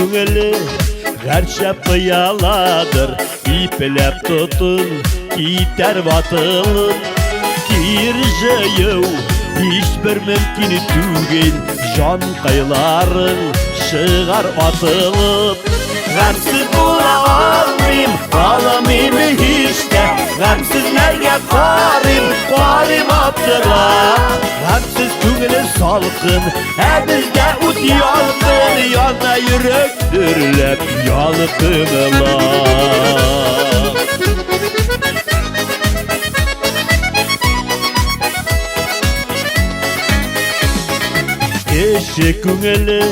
köngeli gerçek kıyaladır. İplep tutun gider vatılın gireceğim hiçbir mümkün değil. Can kayıların çıkar atılıp gamsiz bula almayayım hiç de. Gamsizlerge karim attılar. Gamsiz köngeli salkın bizde ut yalkın. Yana yürek dürlep yalkınlar. Eşe köngeli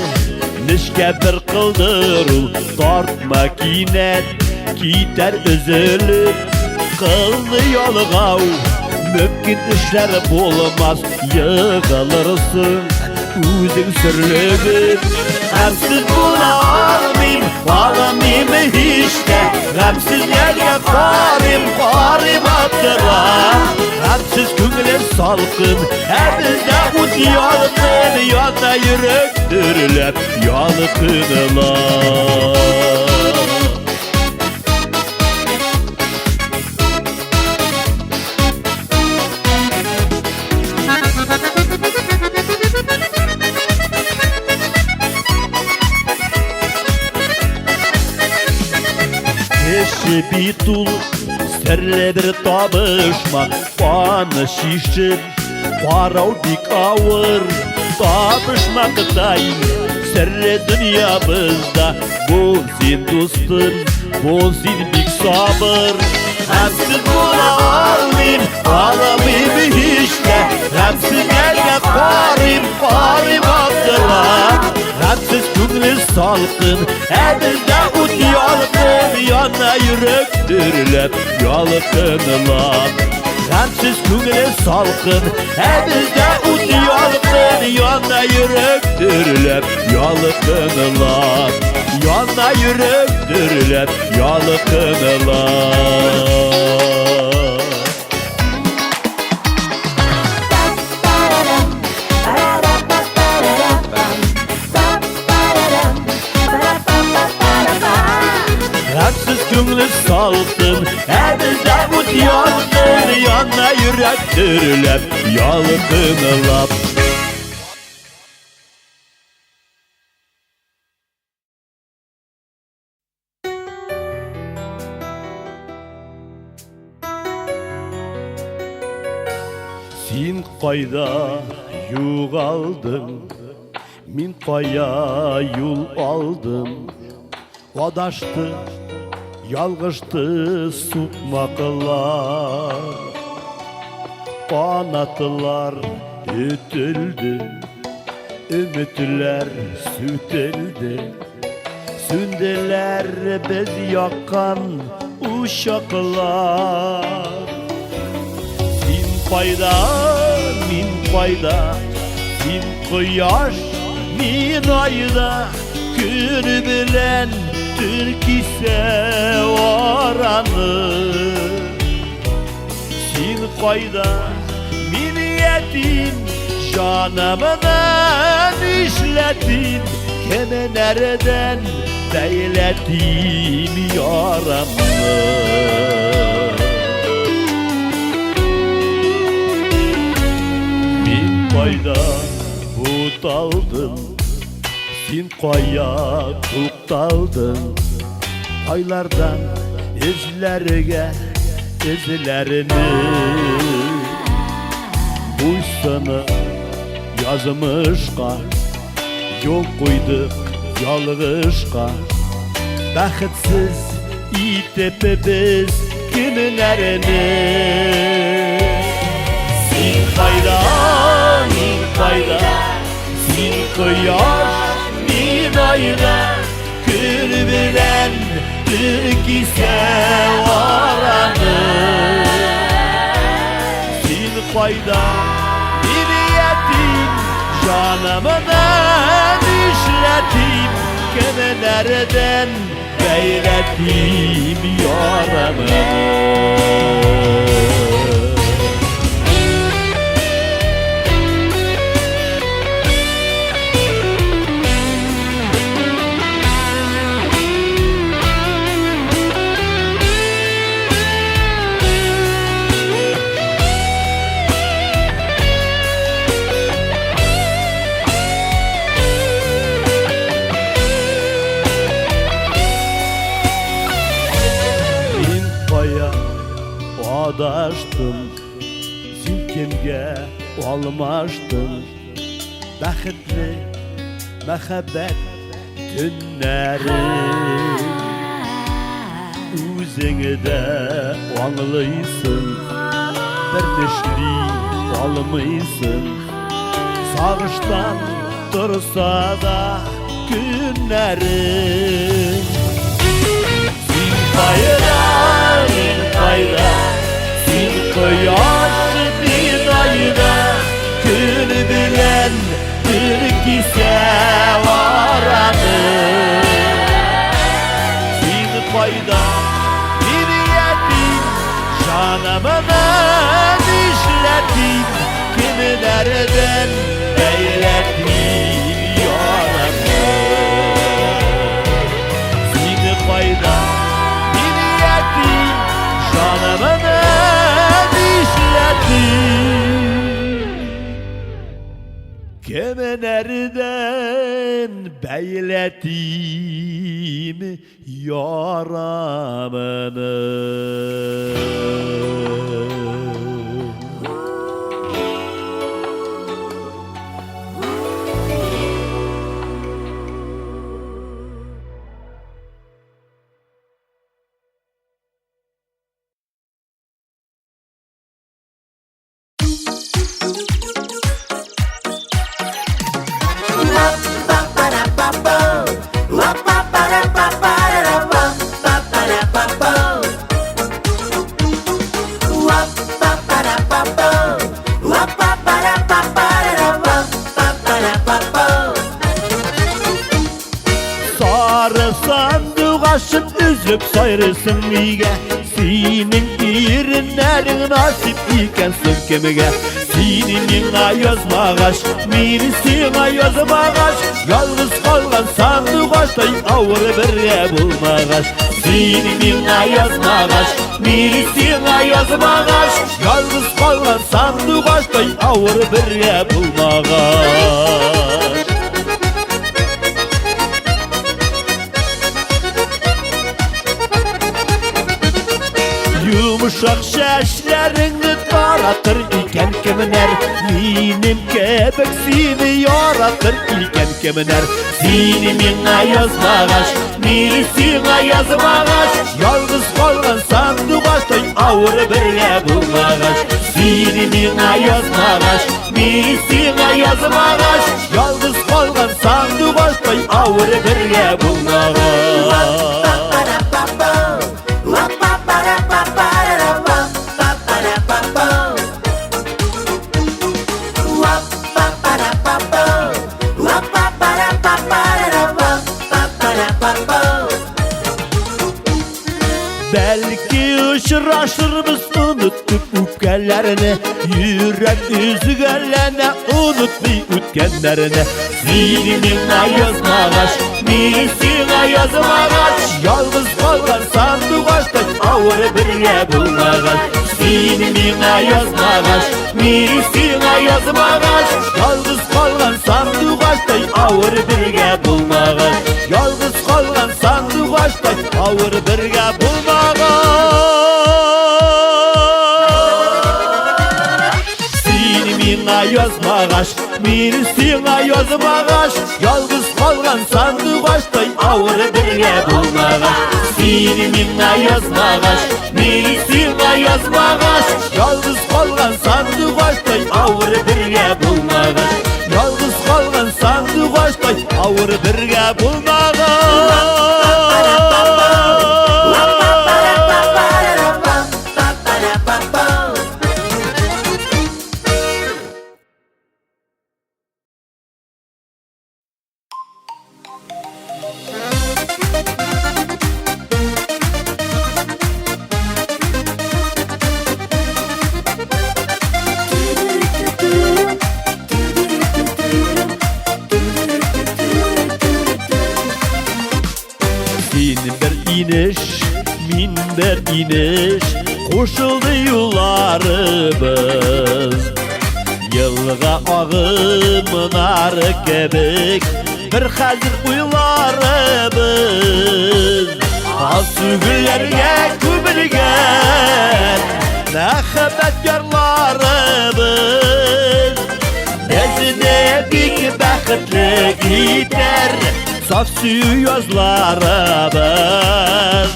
nişke bir kıldırıl tartma kinet gider üzülüp kıldı yolgav mümkün işler bulmaz yığılırsın üzün sürlüğün. Gamsiz bula almayayım hiç de. Gamsizlerge karim attılar. Gamsiz köngeli salkın bizde ut yalkın. Yana yürek dürlep yalkınlar. Eşi bitul serre bir tabışma bana şişir parav dik ağır tabışmakta serre dünyamızda bozin dostum bozin big sabır. Gamsiz bula almayayım hiç de. Gamsizlerge karim attılar. Gamsiz köngeli salkın bizde ut yalkın. Yana yürek dürlep yalkınlar. Gamsiz köngeli salkın bizde ut yalkın. Yana yürek dürlep yalkınlar. Yana yürek dürlep yalkınlar. Gamsiz köngeli salkın bizde ut yalkın. Yana yürek dürlep yalkınlar. Sen kayda yo'qaldın, men kaya yol aldım. Adaştı, yalgıştı tutmaklar. Kanatlar ütüldü, ümitler sütüldü. Sündüler biz yakan uşaklar. Fayda, min fayda, min kıyaş, min ayda. Gün bilen Türk ise varanı. Sin fayda, min yetim, canımdan işletin. Kime nereden beyletin yaramı. Fayda but aldın, sen kaya tuktaldın. Aylardan izlerini buysana yazmışka. Yol koyduk yalgışka. Bəxitsiz itip biz günlerini. Sin fayda, min fayda, sin kıyaş, min ayda. Gün bilen Türk ise varanı. Sin fayda, min yetim, canımdan işletim. Kemelerden beyletim yaramı. adaştım, silkimge olmaştım. Baxtli muhabbet günleri Özüngde anlaysın, bir neşli olmaysın. Sağıştan dursa da günlerim. Sin fayda, sin fayda, sin koyaş bir ayda. Gün bilen bir kise varadı. Sin fayda, niyyetim, canımı işletim. Kimlerden eyletim yaramı. Sin fayda, niyyetim, canımı işletim. Kimlerden beyletim yaramını. Sarı sandık açıp üzüp sayrısın miyge. Senin irinlerin nasip iken sökemege. Senin ayazmağaş, menisin ayazmağaş. Yalnız kalgan sandık açtay ağır bir bulmağaş. Senin ayazmağaş, menisin ayazmağaş. Yalnız kalgan sandık açtay ağır bir bulmağaş. Yumuşak şeşlerini taratır iken kimler. Benim kebeksini yaratır iken kimler. Senin ayazmağaş, menisin ayazmağaş. Yalnız kalgan sandık açtay ağır bir bulmağaş. Senin ayazmağaş, menisin ayazmağaş. Yalnız kalgan sandık açtay ağır bir bulmağaş. Belki uçraşırmız unuttuk öpkelerini. Yürek üzgünlerine unutmayı ütkenlerini. Senin ayazmağaş, menisin ayazmağaş. Yalnız kalgan sandık açtay ağır bir bulmağaş. Senin ayazmağaş, menisin ayazmağaş. Yalnız kalgan sandık açtay ağır bir bulmağaş. Yalnız kalgan sandık açtay ağır bir bulmağaş. Senin ayazmağaş, menisin ayazmağaş. Yalnız kalgan sandık açtay ağır bir bulmağaş. Senin ayazmağaş, menisin ayazmağaş. Yalnız kalgan sandık açtay ağır bir bulmağaş. Yalnız kalgan sandık açtay ağır bir bulmağaş. iniş, minber iniş, koşuldu yollarımız. Yılga ağımınar kebek, bir hazır uylarımız. Az sügüllerge kübülgen, Məxəbətkarlarımız Bizini bik bəxtli iter Saf suyu yazlarımız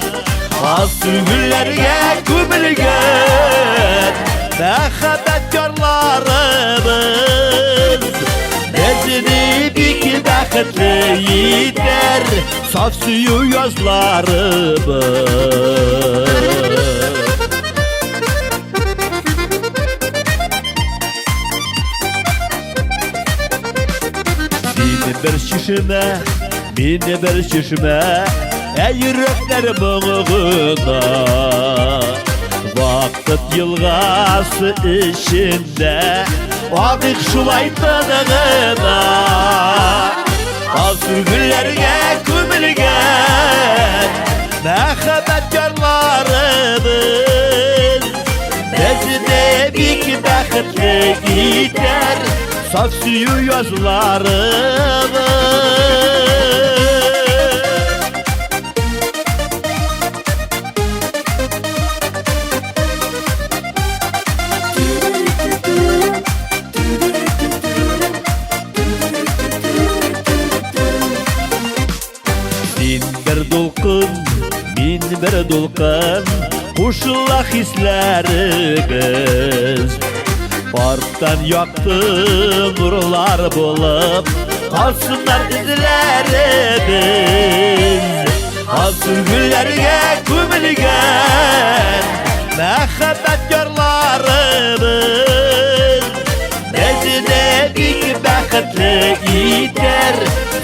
Az sürgüllərə gömülgən Məxəbətkarlarımız Bizini bik bəxtli iter Saf suyu yazlarımız bir şişime, mini bir şişime yürekler bağına Vakit yılgası içinde Vakit şulaytadığına Az sürgüllerine kömülgen Məxəbətkarlarımız Bizini bik bəxtli iter Saf suyu yazlarımız Min bir dolqın, min bir dolqın Qoşula hislerimiz Parktan yaktı nurlar bulup Kalsınlar izlerimiz Az sürgüllerine kömülgen Məxəbətkarlarımız Bizini bik bəxtli iter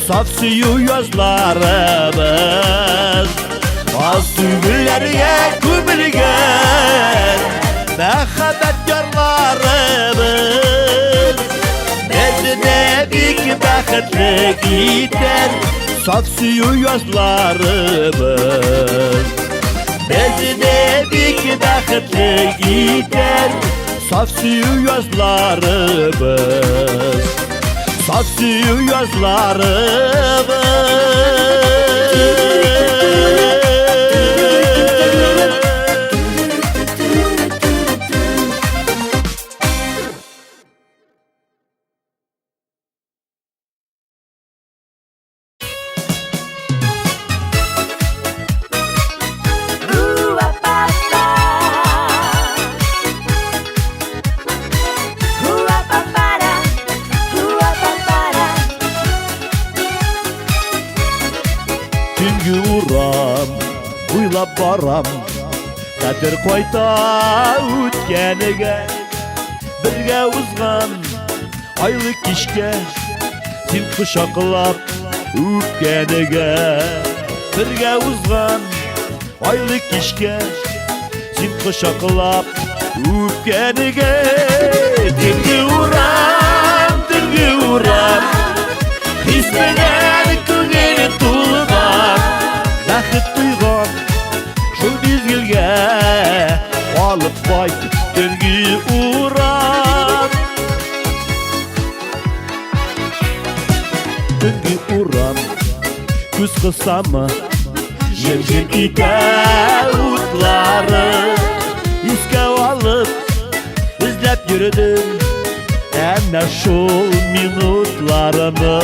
Saf suyu yazlarımız Az sürgüllerine kömülgen Məxəbətkarlarımız Bizini bik bəxtli iter Saf suyu yazlarımız Bizini bik bəxtli iter Saf suyu yazlarımız Saf suyu yazlarımız Tüngü uğram, uylap baram Qadir qoyta o'tganiga Birga uzgan aylik kishga Sen quchoqlab o'pganiga Birga uzgan aylik kishga Sen quchoqlab o'pganiga Tüngü uğram His bilan ko'ngli to'lgan Baxit tuygan shu mezgilga olib qo'y tüngü uğram Tüngü uğram ko'z qilsami Jim-jim ekan o'tlari Esga olib izlab yurdim Ana şol minutlarını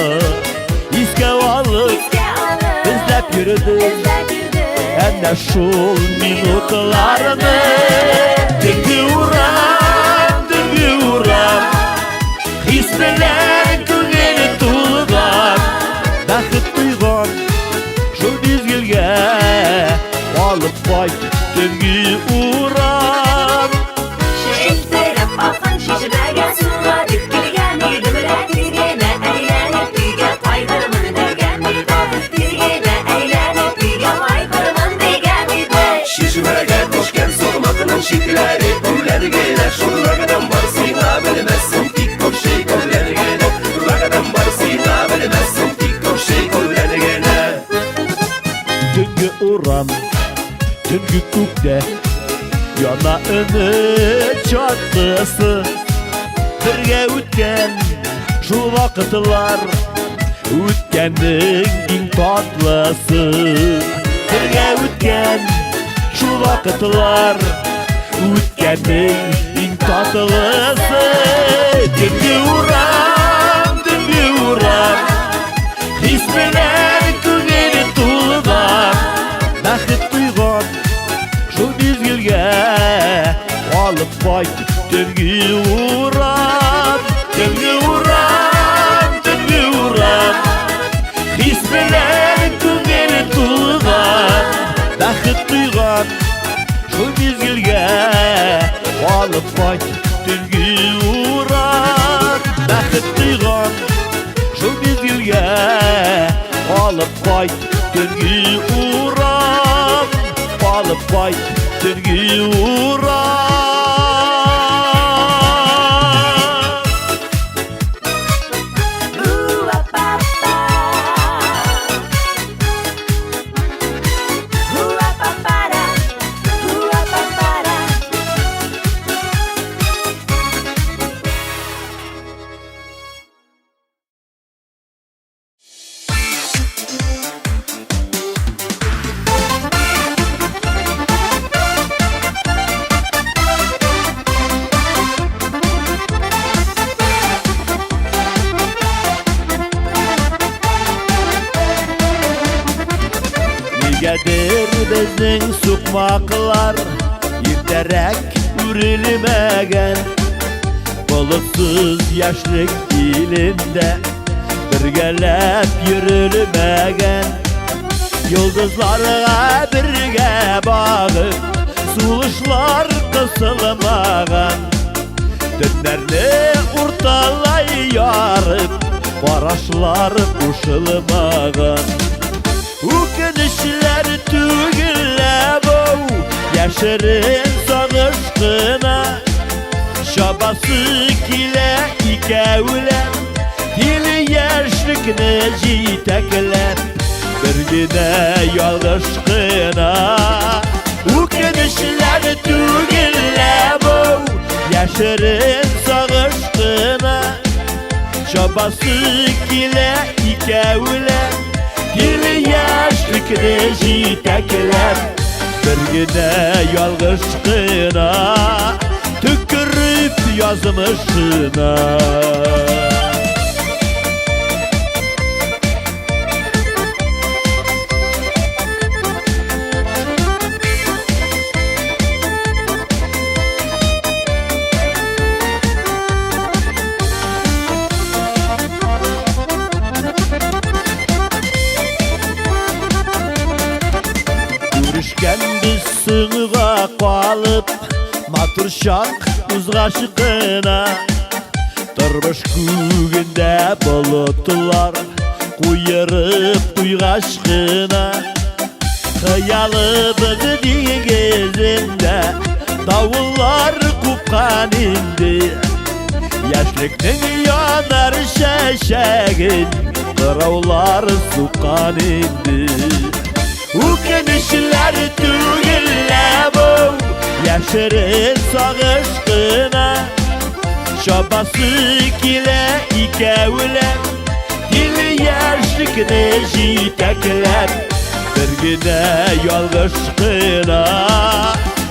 Esga olib izlab yurdim Ana şol minutlarını Tüngü uğram His bilan ko'ngli to'lgan Baxit tuygan shu mezgilga olib qo'y tüngü uğram Şiştirib oqin shishmagan suvga dikilgan Yedimlar tirgana aylanib uyga Toydirman degan edi Tirgana aylanib uyga Toydirman degan edi Shishmaga toshgan so'g'moqning shiklari Qo'llarigina sho'rlardan borsina bilmassin Tik ko'kshay qo'llarigina Sho'rlardan borsina bilmassin Tik ko'kshay qo'llarigina Tüngü uğram Tüngü kukde Yana ümit çatlısı Birge o'tgan şu vaqtlar O'tganning eng tatlısı Birge o'tgan şu vaqtlar Үткеннің ең татылысы. Түнгі урам Хис менен күңелі тулған. Бақыт туйған шул мезгілге алып байт. Түнгі урам Хис менен күңелі тулған. Бақыт туйған шул мезгілге алып байт. Түнгі урам бақыт туйған шул мезгілге алып байт. Түнгі урам алып байт. Түнгі урам Negedir bizning suqmaqlar ertarak urilmagan. Bulutsuz yaşlık ilinde birgelep yürülmagan. Yıldızlarga birge bağıp suluşlar kısılmagan. Dünlerni ortalay yarıp baraşlar uşılmagan. Ükenişler tügülle bu yaşarın sağışkına. Şabası kile ikevle dili yaşlıkını jiteklep birgine yalışkına. Ükenişler tügülle bu yaşarın sağışkına. Şabası kile ikevle dili yaşlıkını jiteklep birgine yalışkına. Tükürüp yazmışına. Görüşken biz sığığa kalıp maturşak uzgaşıkına. Durmuş kugünde bulutlar kuyırıp uygaşkına. Hayalımızı dengizinde davullar kupkan indi. Yaşlıkның yanar şeşegin kıravlar sukan indi. Ükenişler tügülle bu yaşarın sağışkına. Şabası kile ikevle dili yaşlıkını jiteklep birgine yalışkına.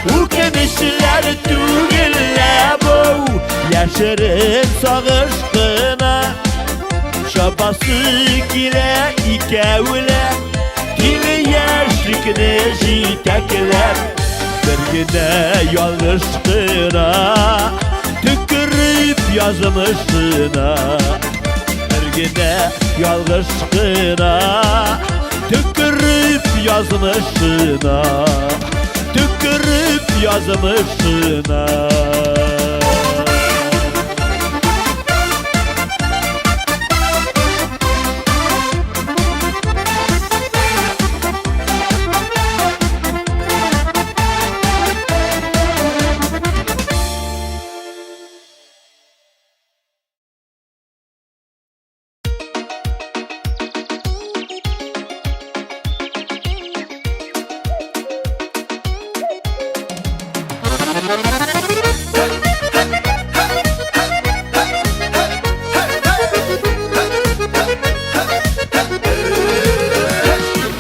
Ükenişler tügülle bu yaşarın sağışkına. Şabası kile ikevle dili yaşlıkını jiteklep birgine yalışkına. Tükürüp yazmışına. Birgine yalışkına. Tükürüp yazmışına. Tükürüp yazmışına.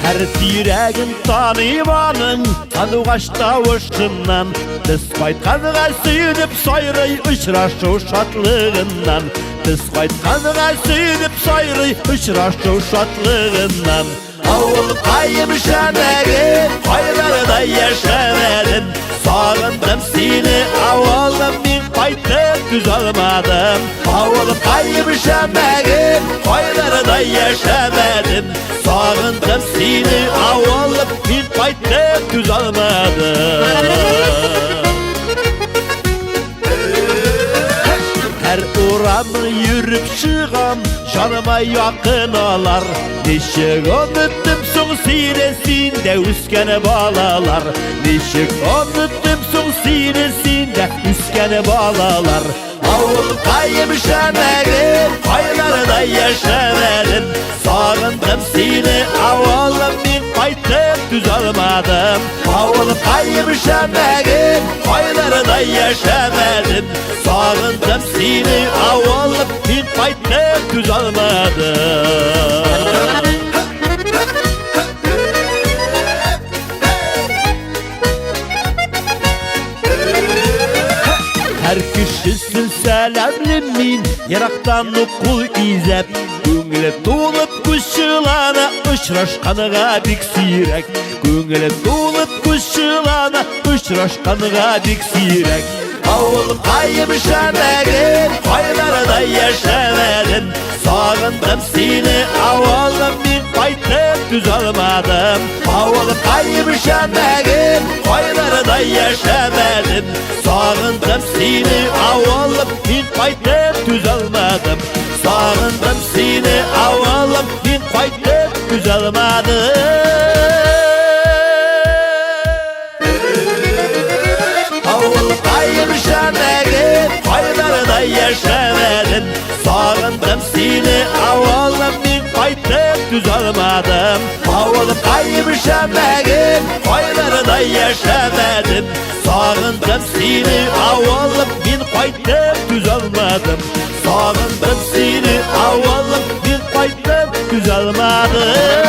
Her yüreğin tanımanın Kanı kaçta uçundan Biz qaytqanığa suyunip sayrı uçraşu şatlığından Biz qaytqanığa suyunip sayrı uçraşu şatlığından Avul kaymışanagim Qaylarida yaşamadım Sağındım seni avulum min qaytib düzalmadım Avul kaymışanagim Qaylarida yaşamadım Sağındım seni avulum min qaytib düzalmadım Her uğramı yürüp çıgam Canıma yakın olar Neşik unuttum son sinesinde Üskene balalar Neşik unuttum son sinesinde Üskene balalar Avul kaymışanagim Qaylarida yaşamadım Sağındım seni avulum min qaytib düzalmadım Avul kaymışanagim Qaylarida yaşamadım Sağındım seni avulum min qaytib düzalmadım Her kişisin selamlı min Yaraktan okul izlep Көңілі толып күшілана Ұшырашқаныға бек сирек Көңілі толып күшілана Ұшырашқаныға бек сирек Ауылым қайымшанагым Қайларда yaşamadım Sağındım seni avulum min qaytib düzalmadım Avulum kaymışanagım Qaylarida yaşamadım Sağındım seni avulum min qaytib düzalmadım Sağındım seni avulum min qaytib düzalmadım Avul kaymışanagım Qaylarida yaşamadım Sağındım seni avulum min qaytib düzalmadım Avulum kaymışanagım Qaylarida yaşamadım Sağındım seni avulum min qaytib düzalmadım Sağındım seni avulum min qaytib düzalmadım